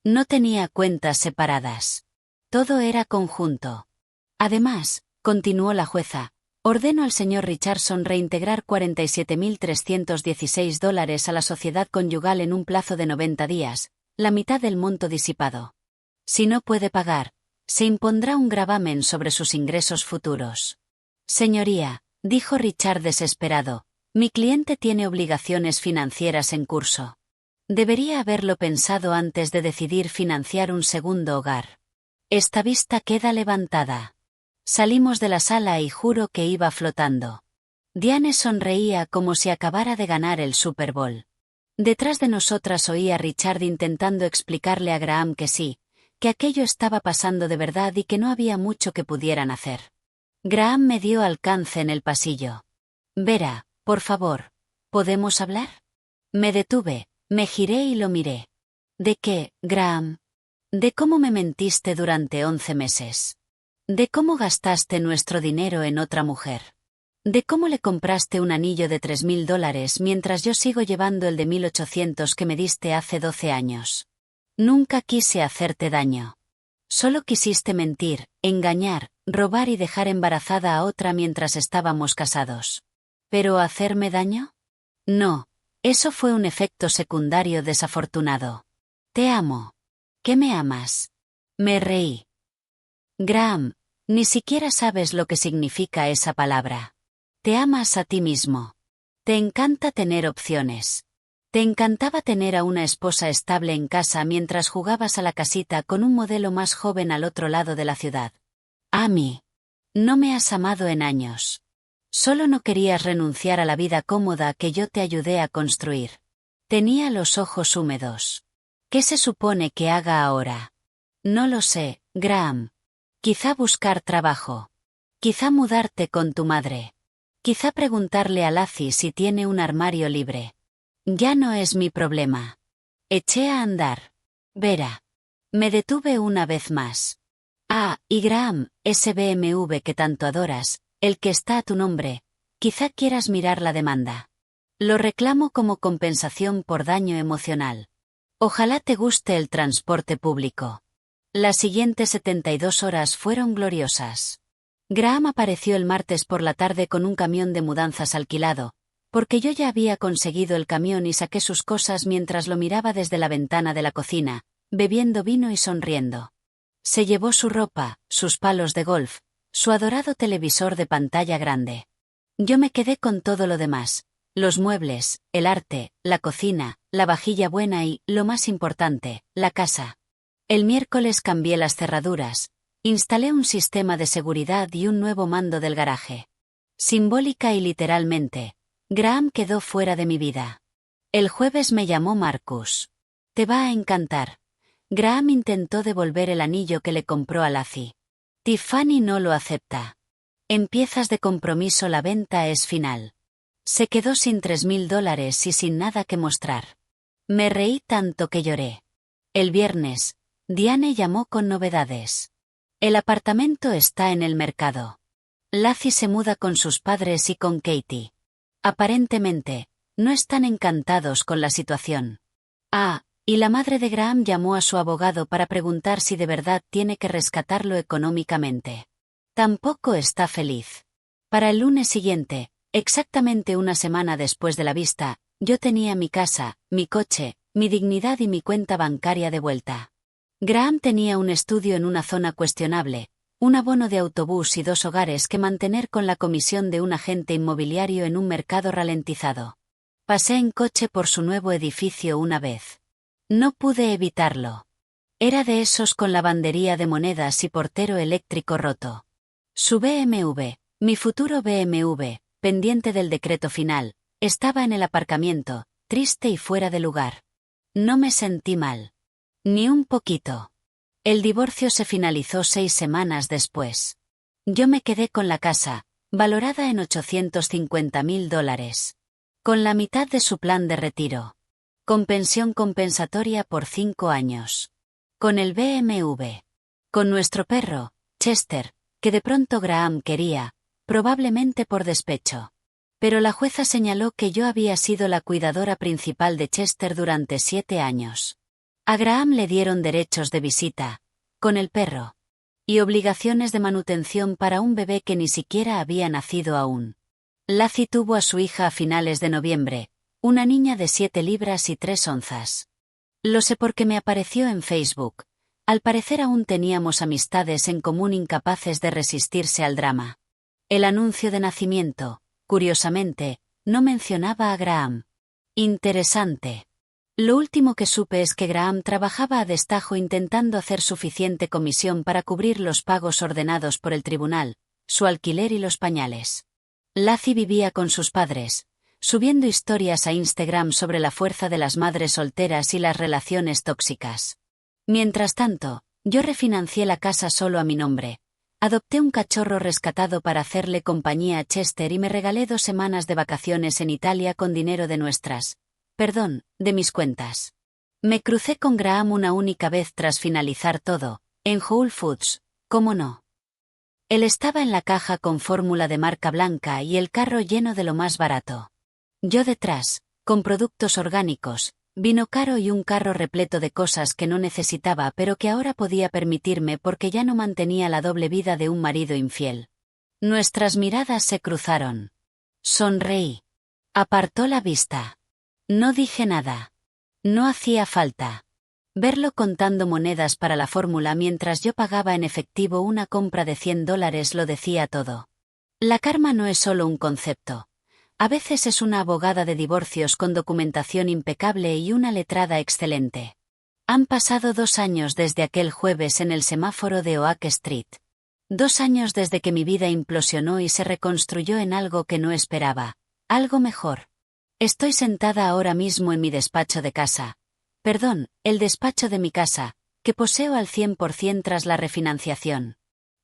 No tenía cuentas separadas. Todo era conjunto. Además, continuó la jueza, ordeno al señor Richardson reintegrar $47.316 a la sociedad conyugal en un plazo de 90 días, la mitad del monto disipado. Si no puede pagar, se impondrá un gravamen sobre sus ingresos futuros. Señoría, dijo Richard desesperado, mi cliente tiene obligaciones financieras en curso. Debería haberlo pensado antes de decidir financiar un segundo hogar. Esta vista queda levantada. Salimos de la sala y juro que iba flotando. Diane sonreía como si acabara de ganar el Super Bowl. Detrás de nosotras oía a Richard intentando explicarle a Graham que sí, que aquello estaba pasando de verdad y que no había mucho que pudieran hacer. Graham me dio alcance en el pasillo. Vera, por favor, ¿podemos hablar? Me detuve, me giré y lo miré. ¿De qué, Graham? De cómo me mentiste durante 11 meses. De cómo gastaste nuestro dinero en otra mujer. De cómo le compraste un anillo de $3.000 mientras yo sigo llevando el de 1.800 que me diste hace 12 años. Nunca quise hacerte daño. Solo quisiste mentir, engañar, robar y dejar embarazada a otra mientras estábamos casados. ¿Pero hacerme daño? No, eso fue un efecto secundario desafortunado. Te amo. ¿Qué me amas? Me reí. Graham, ni siquiera sabes lo que significa esa palabra. Te amas a ti mismo. Te encanta tener opciones. Te encantaba tener a una esposa estable en casa mientras jugabas a la casita con un modelo más joven al otro lado de la ciudad. Amy, no me has amado en años. Solo no querías renunciar a la vida cómoda que yo te ayudé a construir. Tenía los ojos húmedos. ¿Qué se supone que haga ahora? No lo sé, Graham. Quizá buscar trabajo. Quizá mudarte con tu madre. Quizá preguntarle a Lacey si tiene un armario libre. Ya no es mi problema. Eché a andar. Vera. Me detuve una vez más. Ah, y Graham, ese BMW que tanto adoras, el que está a tu nombre, quizá quieras mirar la demanda. Lo reclamo como compensación por daño emocional. Ojalá te guste el transporte público. Las siguientes 72 horas fueron gloriosas. Graham apareció el martes por la tarde con un camión de mudanzas alquilado, porque yo ya había conseguido el camión y saqué sus cosas mientras lo miraba desde la ventana de la cocina, bebiendo vino y sonriendo. Se llevó su ropa, sus palos de golf, su adorado televisor de pantalla grande. Yo me quedé con todo lo demás, los muebles, el arte, la cocina, la vajilla buena y, lo más importante, la casa. El miércoles cambié las cerraduras, instalé un sistema de seguridad y un nuevo mando del garaje. Simbólica y literalmente, Graham quedó fuera de mi vida. El jueves me llamó Marcus. Te va a encantar. Graham intentó devolver el anillo que le compró a Lacey. Tiffany no lo acepta. En piezas de compromiso la venta es final. Se quedó sin $3,000 y sin nada que mostrar. Me reí tanto que lloré. El viernes, Diane llamó con novedades. El apartamento está en el mercado. Lacey se muda con sus padres y con Katie. Aparentemente, no están encantados con la situación. Y la madre de Graham llamó a su abogado para preguntar si de verdad tiene que rescatarlo económicamente. Tampoco está feliz. Para el lunes siguiente, exactamente una semana después de la vista, yo tenía mi casa, mi coche, mi dignidad y mi cuenta bancaria de vuelta. Graham tenía un estudio en una zona cuestionable, un abono de autobús y 2 hogares que mantener con la comisión de un agente inmobiliario en un mercado ralentizado. Pasé en coche por su nuevo edificio una vez. No pude evitarlo. Era de esos con lavandería de monedas y portero eléctrico roto. Su BMW, mi futuro BMW, pendiente del decreto final, estaba en el aparcamiento, triste y fuera de lugar. No me sentí mal. Ni un poquito. El divorcio se finalizó 6 semanas después. Yo me quedé con la casa, valorada en $850,000. Con la mitad de su plan de retiro. Con pensión compensatoria por 5 años. Con el BMW. Con nuestro perro, Chester, que de pronto Graham quería, probablemente por despecho. Pero la jueza señaló que yo había sido la cuidadora principal de Chester durante 7 años. A Graham le dieron derechos de visita, con el perro. Y obligaciones de manutención para un bebé que ni siquiera había nacido aún. Lacey tuvo a su hija a finales de noviembre, una niña de 7 libras y 3 onzas. Lo sé porque me apareció en Facebook. Al parecer aún teníamos amistades en común incapaces de resistirse al drama. El anuncio de nacimiento, curiosamente, no mencionaba a Graham. Interesante. Lo último que supe es que Graham trabajaba a destajo intentando hacer suficiente comisión para cubrir los pagos ordenados por el tribunal, su alquiler y los pañales. Lacey vivía con sus padres, subiendo historias a Instagram sobre la fuerza de las madres solteras y las relaciones tóxicas. Mientras tanto, yo refinancié la casa solo a mi nombre. Adopté un cachorro rescatado para hacerle compañía a Chester y me regalé 2 semanas de vacaciones en Italia con dinero de mis cuentas. Me crucé con Graham una única vez tras finalizar todo, en Whole Foods, ¿cómo no? Él estaba en la caja con fórmula de marca blanca y el carro lleno de lo más barato. Yo detrás, con productos orgánicos, vino caro y un carro repleto de cosas que no necesitaba pero que ahora podía permitirme porque ya no mantenía la doble vida de un marido infiel. Nuestras miradas se cruzaron. Sonreí. Apartó la vista. No dije nada. No hacía falta. Verlo contando monedas para la fórmula mientras yo pagaba en efectivo una compra de $100 lo decía todo. La karma no es solo un concepto. A veces es una abogada de divorcios con documentación impecable y una letrada excelente. Han pasado 2 años desde aquel jueves en el semáforo de Oak Street. 2 años desde que mi vida implosionó y se reconstruyó en algo que no esperaba, algo mejor. Estoy sentada ahora mismo en mi despacho de casa. El despacho de mi casa, que poseo al 100% tras la refinanciación.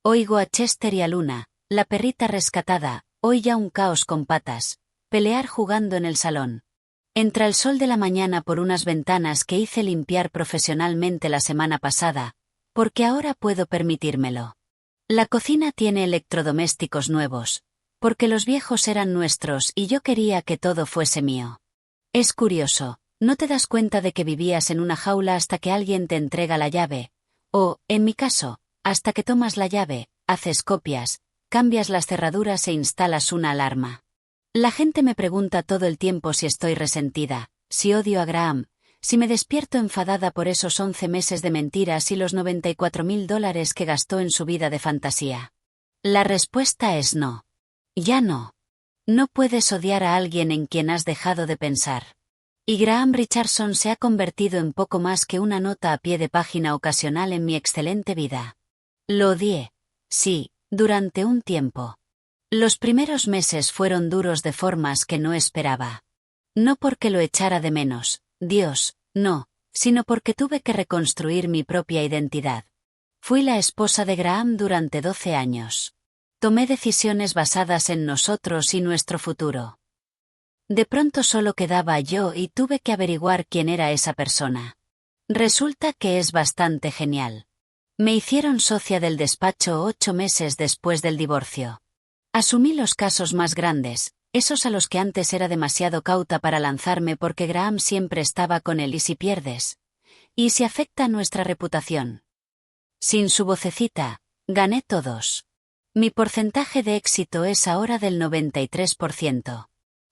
Oigo a Chester y a Luna, la perrita rescatada, hoy ya un caos con patas, pelear jugando en el salón. Entra el sol de la mañana por unas ventanas que hice limpiar profesionalmente la semana pasada, porque ahora puedo permitírmelo. La cocina tiene electrodomésticos nuevos, porque los viejos eran nuestros y yo quería que todo fuese mío. Es curioso, no te das cuenta de que vivías en una jaula hasta que alguien te entrega la llave, o, en mi caso, hasta que tomas la llave, haces copias, cambias las cerraduras e instalas una alarma. La gente me pregunta todo el tiempo si estoy resentida, si odio a Graham, si me despierto enfadada por esos 11 meses de mentiras y los $94.000 que gastó en su vida de fantasía. La respuesta es no. Ya no. No puedes odiar a alguien en quien has dejado de pensar. Y Graham Richardson se ha convertido en poco más que una nota a pie de página ocasional en mi excelente vida. Lo odié. Sí, durante un tiempo. Los primeros meses fueron duros de formas que no esperaba. No porque lo echara de menos, Dios, no, sino porque tuve que reconstruir mi propia identidad. Fui la esposa de Graham durante 12 años. Tomé decisiones basadas en nosotros y nuestro futuro. De pronto solo quedaba yo y tuve que averiguar quién era esa persona. Resulta que es bastante genial. Me hicieron socia del despacho 8 meses después del divorcio. Asumí los casos más grandes, esos a los que antes era demasiado cauta para lanzarme porque Graham siempre estaba con él. ¿Y si pierdes? ¿Y si afecta nuestra reputación? Sin su vocecita, gané todos. Mi porcentaje de éxito es ahora del 93%.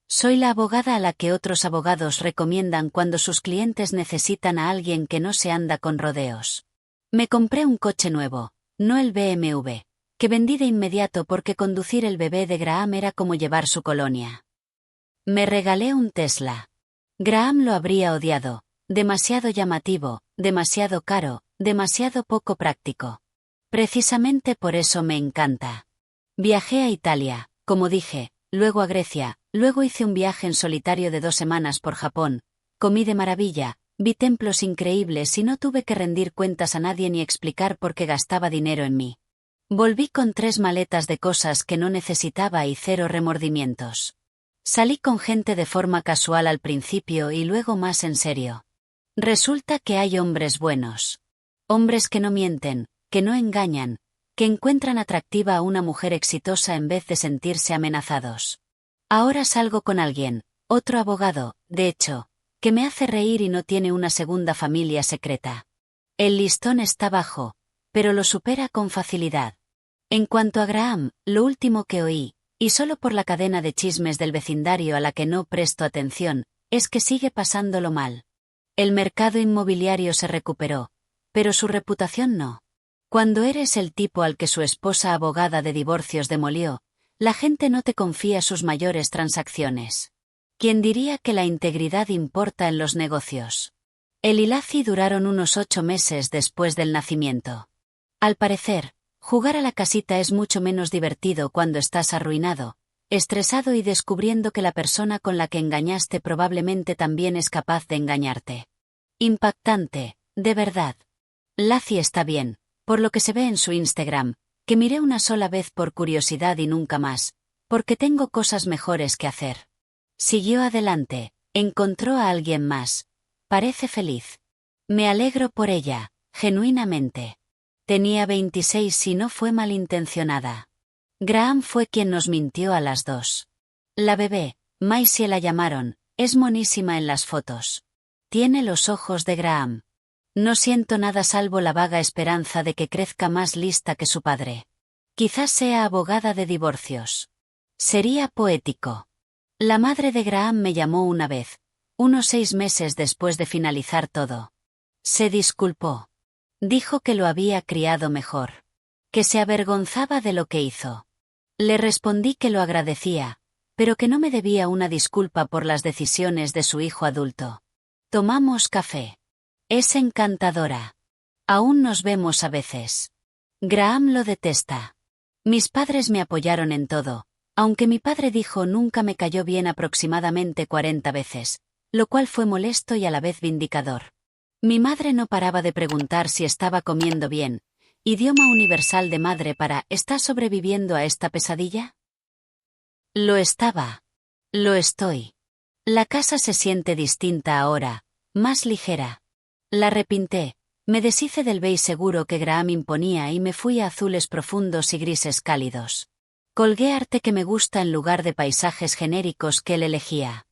Soy la abogada a la que otros abogados recomiendan cuando sus clientes necesitan a alguien que no se anda con rodeos. Me compré un coche nuevo, no el BMW, que vendí de inmediato porque conducir el bebé de Graham era como llevar su colonia. Me regalé un Tesla. Graham lo habría odiado, demasiado llamativo, demasiado caro, demasiado poco práctico. Precisamente por eso me encanta. Viajé a Italia, como dije, luego a Grecia, luego hice un viaje en solitario de 2 semanas por Japón, comí de maravilla, vi templos increíbles y no tuve que rendir cuentas a nadie ni explicar por qué gastaba dinero en mí. Volví con 3 maletas de cosas que no necesitaba y 0 remordimientos. Salí con gente de forma casual al principio y luego más en serio. Resulta que hay hombres buenos. Hombres que no mienten, que no engañan, que encuentran atractiva a una mujer exitosa en vez de sentirse amenazados. Ahora salgo con alguien, otro abogado, de hecho, que me hace reír y no tiene una segunda familia secreta. El listón está bajo, pero lo supera con facilidad. En cuanto a Graham, lo último que oí, y solo por la cadena de chismes del vecindario a la que no presto atención, es que sigue pasándolo mal. El mercado inmobiliario se recuperó, pero su reputación no. Cuando eres el tipo al que su esposa abogada de divorcios demolió, la gente no te confía sus mayores transacciones. ¿Quién diría que la integridad importa en los negocios? Él y Laci duraron unos 8 meses después del nacimiento. Al parecer, jugar a la casita es mucho menos divertido cuando estás arruinado, estresado y descubriendo que la persona con la que engañaste probablemente también es capaz de engañarte. Impactante, de verdad. Laci está bien, por lo que se ve en su Instagram, que miré una sola vez por curiosidad y nunca más, porque tengo cosas mejores que hacer. Siguió adelante, encontró a alguien más. Parece feliz. Me alegro por ella, genuinamente. Tenía 26 y no fue malintencionada. Graham fue quien nos mintió a las 2. La bebé, Maisie la llamaron, es monísima en las fotos. Tiene los ojos de Graham. No siento nada salvo la vaga esperanza de que crezca más lista que su padre. Quizás sea abogada de divorcios. Sería poético. La madre de Graham me llamó una vez, unos 6 meses después de finalizar todo. Se disculpó. Dijo que lo había criado mejor. Que se avergonzaba de lo que hizo. Le respondí que lo agradecía, pero que no me debía una disculpa por las decisiones de su hijo adulto. Tomamos café. Es encantadora. Aún nos vemos a veces. Graham lo detesta. Mis padres me apoyaron en todo, aunque mi padre dijo nunca me cayó bien aproximadamente 40 veces, lo cual fue molesto y a la vez vindicador. Mi madre no paraba de preguntar si estaba comiendo bien, idioma universal de madre para ¿estás sobreviviendo a esta pesadilla? Lo estaba. Lo estoy. La casa se siente distinta ahora, más ligera. La repinté, me deshice del beige seguro que Graham imponía y me fui a azules profundos y grises cálidos. Colgué arte que me gusta en lugar de paisajes genéricos que él elegía.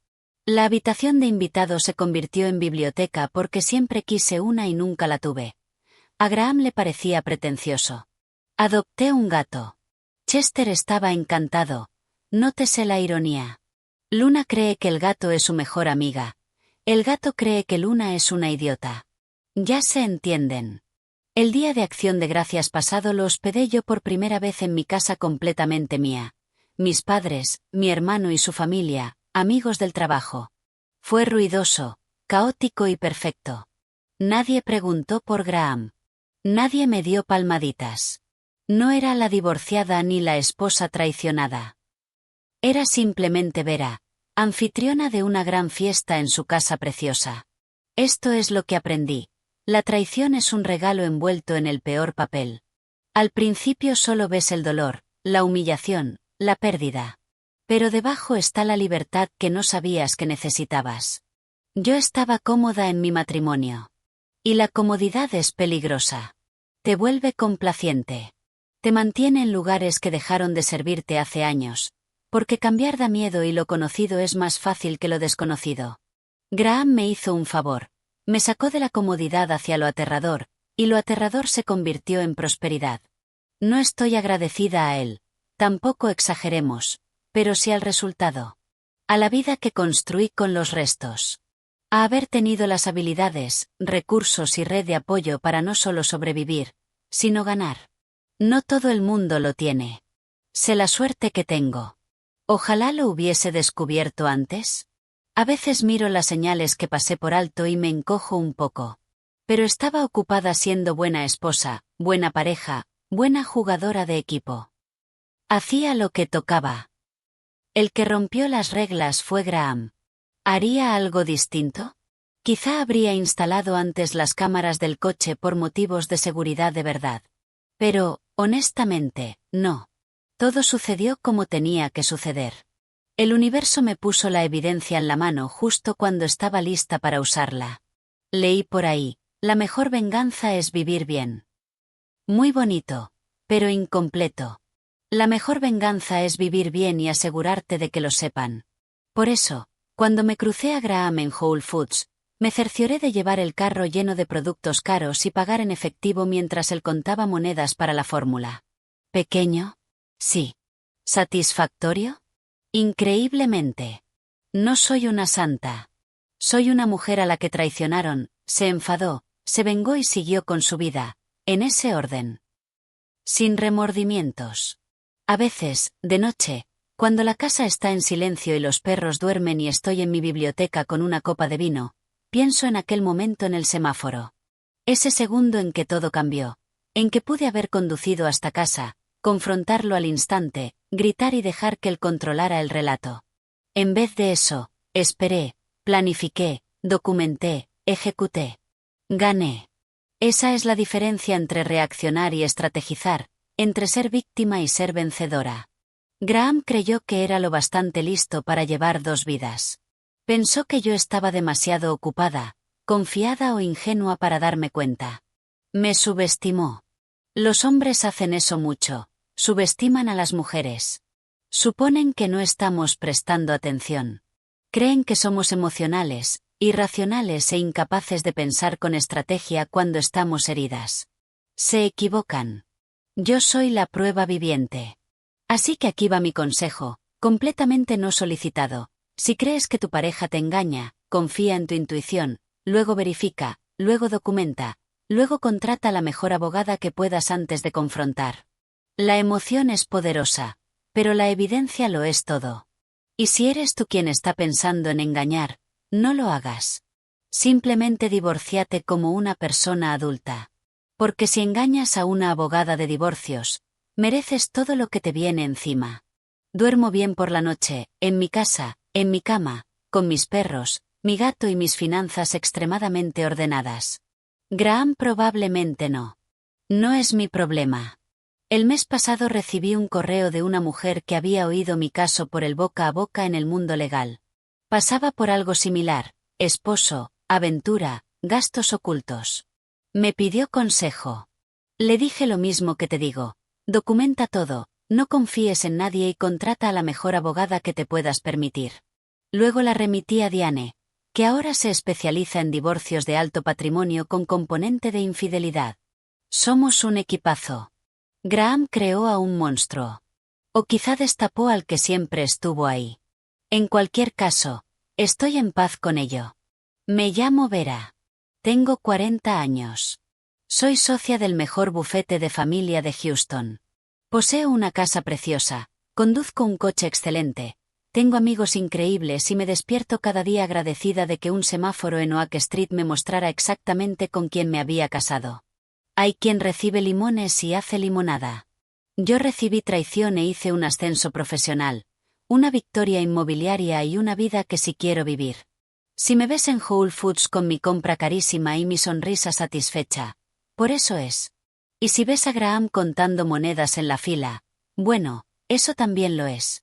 La habitación de invitados se convirtió en biblioteca porque siempre quise una y nunca la tuve. A Graham le parecía pretencioso. Adopté un gato. Chester estaba encantado. Nótese la ironía. Luna cree que el gato es su mejor amiga. El gato cree que Luna es una idiota. Ya se entienden. El día de Acción de Gracias pasado lo hospedé yo por primera vez en mi casa completamente mía. Mis padres, mi hermano y su familia, amigos del trabajo. Fue ruidoso, caótico y perfecto. Nadie preguntó por Graham. Nadie me dio palmaditas. No era la divorciada ni la esposa traicionada. Era simplemente Vera, anfitriona de una gran fiesta en su casa preciosa. Esto es lo que aprendí. La traición es un regalo envuelto en el peor papel. Al principio solo ves el dolor, la humillación, la pérdida. Pero debajo está la libertad que no sabías que necesitabas. Yo estaba cómoda en mi matrimonio. Y la comodidad es peligrosa. Te vuelve complaciente. Te mantiene en lugares que dejaron de servirte hace años. Porque cambiar da miedo y lo conocido es más fácil que lo desconocido. Graham me hizo un favor. Me sacó de la comodidad hacia lo aterrador, y lo aterrador se convirtió en prosperidad. No estoy agradecida a él. Tampoco exageremos. Pero sí al resultado. A la vida que construí con los restos. A haber tenido las habilidades, recursos y red de apoyo para no solo sobrevivir, sino ganar. No todo el mundo lo tiene. Sé la suerte que tengo. Ojalá lo hubiese descubierto antes. A veces miro las señales que pasé por alto y me encojo un poco. Pero estaba ocupada siendo buena esposa, buena pareja, buena jugadora de equipo. Hacía lo que tocaba. El que rompió las reglas fue Graham. ¿Haría algo distinto? Quizá habría instalado antes las cámaras del coche por motivos de seguridad de verdad. Pero, honestamente, no. Todo sucedió como tenía que suceder. El universo me puso la evidencia en la mano justo cuando estaba lista para usarla. Leí por ahí, la mejor venganza es vivir bien. Muy bonito, pero incompleto. La mejor venganza es vivir bien y asegurarte de que lo sepan. Por eso, cuando me crucé a Graham en Whole Foods, me cercioré de llevar el carro lleno de productos caros y pagar en efectivo mientras él contaba monedas para la fórmula. ¿Pequeño? Sí. ¿Satisfactorio? Increíblemente. No soy una santa. Soy una mujer a la que traicionaron, se enfadó, se vengó y siguió con su vida, en ese orden. Sin remordimientos. A veces, de noche, cuando la casa está en silencio y los perros duermen y estoy en mi biblioteca con una copa de vino, pienso en aquel momento en el semáforo. Ese segundo en que todo cambió, en que pude haber conducido hasta casa, confrontarlo al instante, gritar y dejar que él controlara el relato. En vez de eso, esperé, planifiqué, documenté, ejecuté. Gané. Esa es la diferencia entre reaccionar y estrategizar, entre ser víctima y ser vencedora. Graham creyó que era lo bastante listo para llevar dos vidas. Pensó que yo estaba demasiado ocupada, confiada o ingenua para darme cuenta. Me subestimó. Los hombres hacen eso mucho. Subestiman a las mujeres. Suponen que no estamos prestando atención. Creen que somos emocionales, irracionales e incapaces de pensar con estrategia cuando estamos heridas. Se equivocan. Yo soy la prueba viviente. Así que aquí va mi consejo, completamente no solicitado. Si crees que tu pareja te engaña, confía en tu intuición, luego verifica, luego documenta, luego contrata a la mejor abogada que puedas antes de confrontar. La emoción es poderosa, pero la evidencia lo es todo. Y si eres tú quien está pensando en engañar, no lo hagas. Simplemente divórciate como una persona adulta. Porque si engañas a una abogada de divorcios, mereces todo lo que te viene encima. Duermo bien por la noche, en mi casa, en mi cama, con mis perros, mi gato y mis finanzas extremadamente ordenadas. Graham probablemente no. No es mi problema. El mes pasado recibí un correo de una mujer que había oído mi caso por el boca a boca en el mundo legal. Pasaba por algo similar, esposo, aventura, gastos ocultos. Me pidió consejo. Le dije lo mismo que te digo. Documenta todo, no confíes en nadie y contrata a la mejor abogada que te puedas permitir. Luego la remití a Diane, que ahora se especializa en divorcios de alto patrimonio con componente de infidelidad. Somos un equipazo. Graham creó a un monstruo. O quizá destapó al que siempre estuvo ahí. En cualquier caso, estoy en paz con ello. Me llamo Vera. Tengo 40 años. Soy socia del mejor bufete de familia de Houston. Poseo una casa preciosa, conduzco un coche excelente, tengo amigos increíbles y me despierto cada día agradecida de que un semáforo en Oak Street me mostrara exactamente con quién me había casado. Hay quien recibe limones y hace limonada. Yo recibí traición e hice un ascenso profesional, una victoria inmobiliaria y una vida que sí quiero vivir. Si me ves en Whole Foods con mi compra carísima y mi sonrisa satisfecha, por eso es. Y si ves a Graham contando monedas en la fila, bueno, eso también lo es.